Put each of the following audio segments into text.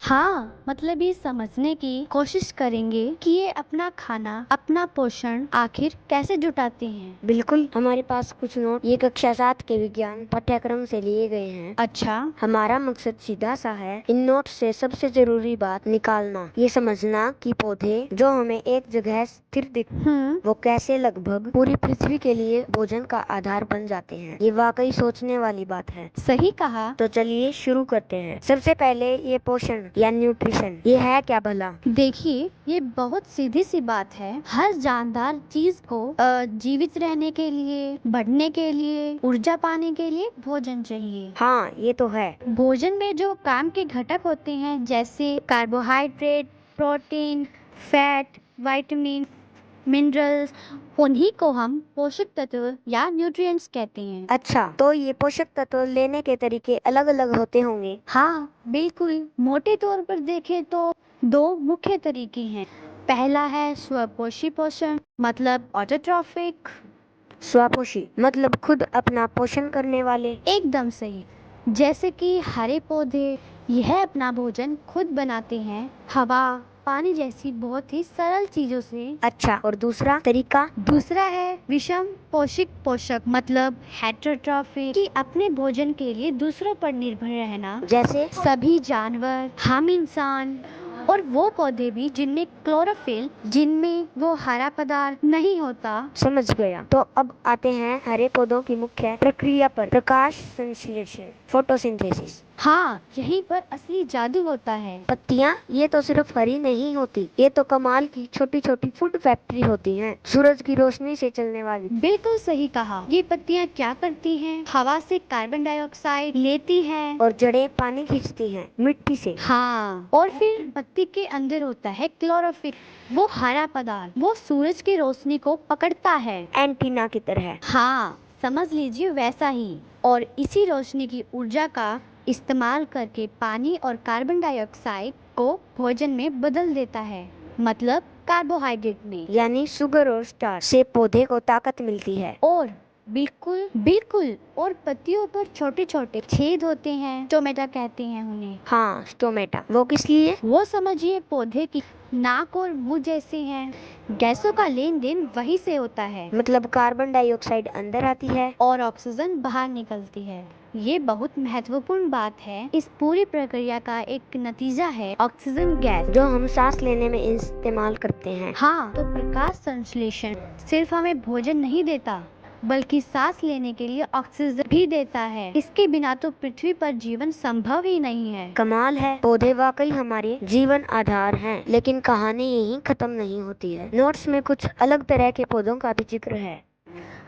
हाँ, मतलब ये समझने की कोशिश करेंगे कि ये अपना खाना, अपना पोषण आखिर कैसे जुटाते हैं। बिल्कुल, हमारे पास कुछ नोट ये कक्षा 7 के विज्ञान पाठ्यक्रम से लिए गए हैं। अच्छा। हमारा मकसद सीधा सा है, इन नोट से सबसे जरूरी बात निकालना, ये समझना कि पौधे जो हमें एक जगह स्थिर दिख वो कैसे लगभग पूरी पृथ्वी के लिए भोजन का आधार बन जाते हैं। ये वाकई सोचने वाली बात है। सही कहा। तो चलिए शुरू करते हैं। सबसे पहले ये पोषण या न्यूट्रिशन, ये है क्या भला? देखिए, ये बहुत सीधी सी बात है। हर जानदार चीज को जीवित रहने के लिए, बढ़ने के लिए, ऊर्जा पाने के लिए भोजन चाहिए। हाँ, ये तो है। भोजन में जो काम के घटक होते हैं, जैसे carbohydrate, protein, fat, vitamin, minerals, उन्हीं को हम पोषक तत्व या न्यूट्रिएंट्स कहते हैं। अच्छा, तो ये पोषक तत्व लेने के तरीके अलग अलग होते होंगे। हाँ, बिल्कुल। मोटे तौर पर देखें तो दो मुख्य तरीके हैं। पहला है स्वपोषी पोषण, मतलब ऑटोट्रॉफिक। स्वपोषी मतलब खुद अपना पोषण करने वाले। एकदम सही। जैसे कि हरे पौधे यह अपना भोजन खुद बनाते हैं, हवा, पानी जैसी बहुत ही सरल चीजों से। अच्छा, और दूसरा तरीका? दूसरा है विषम पोषक पोषक, मतलब हेटेरोट्रॉफिक, कि अपने भोजन के लिए दूसरों पर निर्भर रहना। जैसे? सभी जानवर, हम इंसान और वो पौधे भी जिनमें क्लोरोफिल, जिनमें वो हरा पदार्थ नहीं होता। समझ गया। तो अब आते हैं हरे पौधों की मुख्य प्रक्रिया पर, प्रकाश संश्लेषण, फोटोसिंथेसिस। हाँ, यहीं पर असली जादू होता है। पत्तियां ये तो सिर्फ हरी नहीं होती, ये तो कमाल की छोटी छोटी फूड फैक्ट्री होती हैं, सूरज की रोशनी से चलने वाली। बिल्कुल सही कहा। ये पत्तियां क्या करती हैं? हवा से कार्बन डाइऑक्साइड लेती हैं और जड़ें पानी खींचती हैं मिट्टी से। हाँ, और फिर पत्ती के अंदर होता है क्लोरोफिल, वो हरा पदार्थ, वो सूरज की रोशनी को पकड़ता है। एंटीना की तरह। हाँ, समझ लीजिए वैसा ही। और इसी रोशनी की ऊर्जा का इस्तेमाल करके पानी और कार्बन डाइऑक्साइड को भोजन में बदल देता है, मतलब कार्बोहाइड्रेट में। यानी शुगर और स्टार्च से पौधे को ताकत मिलती है। और बिल्कुल बिल्कुल, और पत्तियों पर छोटे छोटे छेद होते हैं, स्टोमेटा कहते हैं उन्हें। हाँ, स्टोमेटा। वो किस लिए? वो समझिए पौधे की नाक और मुंह जैसे हैं। गैसों का लेन देन वहीं से होता है, मतलब कार्बन डाइऑक्साइड अंदर आती है और ऑक्सीजन बाहर निकलती है। ये बहुत महत्वपूर्ण बात है। इस पूरी प्रक्रिया का एक नतीजा है ऑक्सीजन गैस, जो हम सांस लेने में इस्तेमाल करते हैं। हाँ, तो प्रकाश संश्लेषण सिर्फ हमें भोजन नहीं देता, बल्कि सांस लेने के लिए ऑक्सीजन भी देता है। इसके बिना तो पृथ्वी पर जीवन संभव ही नहीं है। कमाल है, पौधे वाकई हमारे जीवन आधार हैं। लेकिन कहानी यहीं खत्म नहीं होती है। नोट्स में कुछ अलग तरह के पौधों का भी जिक्र है।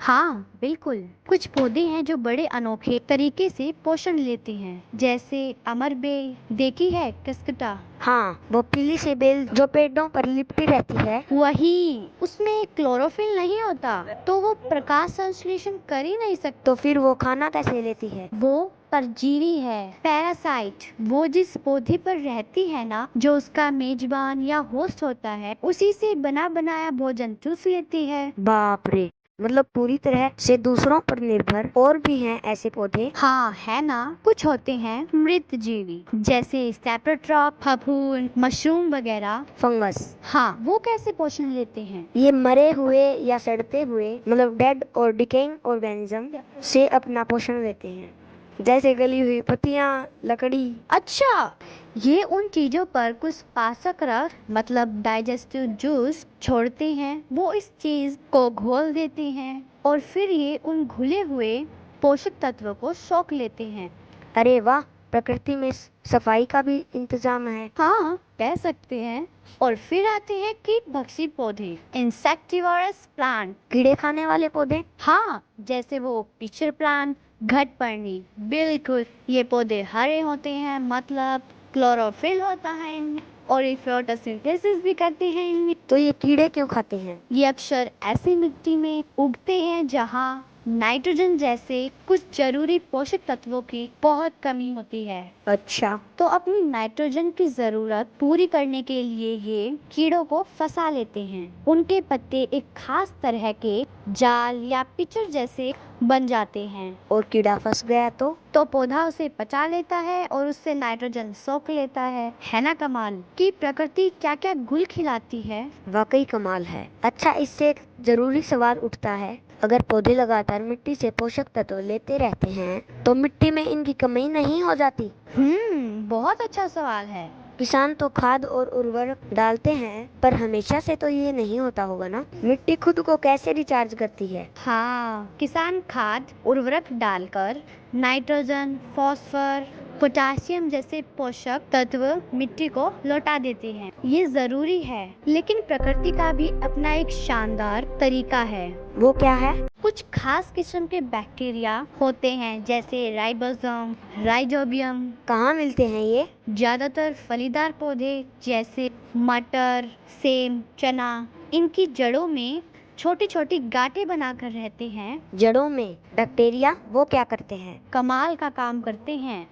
हाँ, बिल्कुल। कुछ पौधे हैं जो बड़े अनोखे तरीके से पोषण लेते हैं, जैसे अमरबेल, देखी है किस्कटा। हाँ, वो पीली सी बेल जो पेड़ों पर लिपटी रहती है। वही, उसमें क्लोरोफिल नहीं होता, तो वो प्रकाश संश्लेषण कर ही नहीं सकती। तो फिर वो खाना कैसे लेती है? वो परजीवी है, पैरासाइट। वो जिस पौधे पर रहती है ना, जो उसका मेजबान या होस्ट होता है, उसी से बना बनाया भोजन चूस लेती है। बाप रे, मतलब पूरी तरह से दूसरों पर निर्भर। और भी हैं ऐसे पौधे? हाँ, है ना। कुछ होते हैं मृत जीवी, जैसे सैप्रोट्रॉप, फफूंद, मशरूम वगैरह। फंगस। हाँ, वो कैसे पोषण लेते हैं? ये मरे हुए या सड़ते हुए, मतलब डेड और डिकेइंग ऑर्गेनिज्म से अपना पोषण लेते हैं, जैसे गली हुई पत्तियां, लकड़ी। अच्छा, ये उन चीजों पर कुछ पाचक रस, मतलब डाइजेस्टिव जूस छोड़ते हैं। वो इस चीज को घोल देते हैं और फिर ये उन घुले हुए पोषक तत्वों को सोख लेते हैं। अरे वाह, प्रकृति में सफाई का भी इंतजाम है। हाँ, कह सकते हैं। और फिर आते हैं कीट भक्षी पौधे, इंसेक्टिवोरस प्लांट। कीड़े खाने वाले पौधे? हाँ, जैसे वो पिचर प्लांट, घटपर्णी। बिल्कुल, ये पौधे हरे होते हैं, मतलब क्लोरोफिल होता है इनमें, और ये फोटोसिंथेसिस भी करते हैं इनमें। तो ये कीड़े क्यों खाते हैं? ये अक्सर ऐसी मिट्टी में उगते हैं जहाँ नाइट्रोजन जैसे कुछ जरूरी पोषक तत्वों की बहुत कमी होती है। अच्छा। तो अपनी नाइट्रोजन की जरूरत पूरी करने के लिए ये कीड़ों को फंसा लेते हैं। उनके पत्ते एक खास तरह के जाल या पिचर जैसे बन जाते हैं। और कीड़ा फंस गया तो पौधा उसे पचा लेता है और उससे नाइट्रोजन सोख लेता है ना कमाल कि प्रकृति क्या क्या गुल खिलाती है। वाकई कमाल है। अच्छा, इससे एक जरूरी सवाल उठता है, अगर पौधे लगातार मिट्टी से पोषक तत्व लेते रहते हैं तो मिट्टी में इनकी कमी नहीं हो जाती? बहुत अच्छा सवाल है। किसान तो खाद और उर्वरक डालते हैं, पर हमेशा से तो ये नहीं होता होगा ना? मिट्टी खुद को कैसे रिचार्ज करती है? हाँ, किसान खाद उर्वरक डालकर नाइट्रोजन, फॉस्फोर, पोटासियम जैसे पोषक तत्व मिट्टी को लौटा देते हैं। ये जरूरी है, लेकिन प्रकृति का भी अपना एक शानदार तरीका है। वो क्या है? कुछ खास किस्म के बैक्टीरिया होते हैं जैसे राइबोसोम, राइजोबियम। कहाँ मिलते हैं ये? ज्यादातर फलीदार पौधे जैसे मटर, सेम, चना, इनकी जड़ों में छोटी छोटी गांठें बनाकर रहते हैं। जड़ों में बैक्टीरिया वो क्या करते हैं? कमाल का काम करते हैं।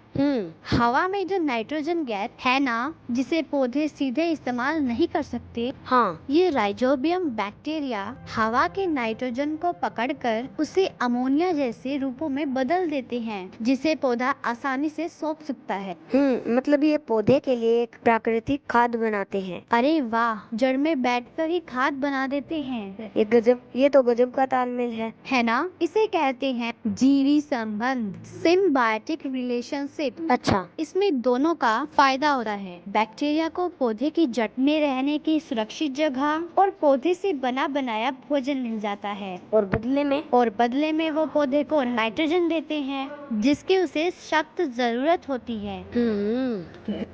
हवा में जो नाइट्रोजन गैस है ना, जिसे पौधे सीधे इस्तेमाल नहीं कर सकते, हाँ। ये राइजोबियम बैक्टीरिया हवा के नाइट्रोजन को पकड़कर उसे अमोनिया जैसे रूपों में बदल देते हैं, जिसे पौधा आसानी से सोख सकता है। मतलब ये पौधे के लिए एक प्राकृतिक खाद बनाते हैं। अरे वाह, जड़ में बैठकर ही खाद बना देते हैं। ये तो गजब का तालमेल है ना? इसे कहते हैं जीवी संबंध, सिम्बायोटिक रिलेशनशिप। अच्छा। इसमें दोनों का फायदा होता है। बैक्टीरिया को पौधे की जड़ में रहने की सुरक्षित जगह और पौधे से बना बनाया भोजन मिल जाता है, और बदले में वो पौधे को नाइट्रोजन देते हैं, जिसकी उसे सख्त जरूरत होती है।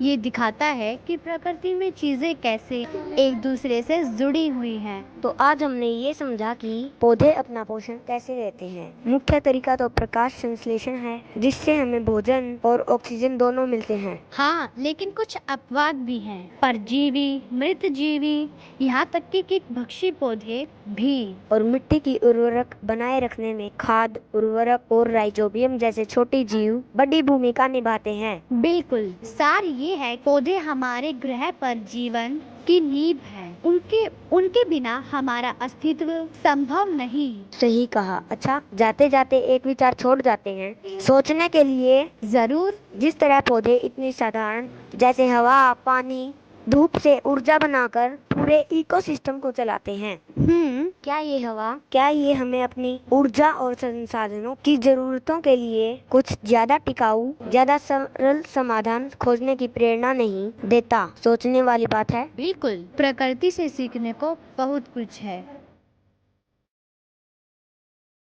ये दिखाता है कि प्रकृति में चीजें कैसे एक दूसरे से जुड़ी हुई हैं। तो आज हमने ये समझा कि पौधे अपना पोषण कैसे लेते हैं। मुख्य तरीका तो प्रकाश संश्लेषण है, जिससे हमें भोजन और ऑक्सीजन दोनों मिलते हैं। हाँ, लेकिन कुछ अपवाद भी हैं। परजीवी, मृत जीवी, यहाँ तक कि कीटभक्षी पौधे भी। और मिट्टी की उर्वरक बनाए रखने में खाद, उर्वरक और राइजोबियम जैसे छोटे जीव बड़ी भूमिका निभाते हैं। बिल्कुल, सार ये है, पौधे हमारे ग्रह पर जीवन की नींव है। उनके बिना हमारा अस्तित्व संभव नहीं। सही कहा। अच्छा, जाते जाते एक विचार छोड़ जाते हैं सोचने के लिए। जरूर। जिस तरह पौधे इतनी साधारण जैसे हवा, पानी, धूप से ऊर्जा बनाकर पूरे इकोसिस्टम को चलाते हैं, क्या ये हमें अपनी ऊर्जा और संसाधनों की जरूरतों के लिए कुछ ज्यादा टिकाऊ, ज्यादा सरल समाधान खोजने की प्रेरणा नहीं देता? सोचने वाली बात है। बिल्कुल, प्रकृति से सीखने को बहुत कुछ है।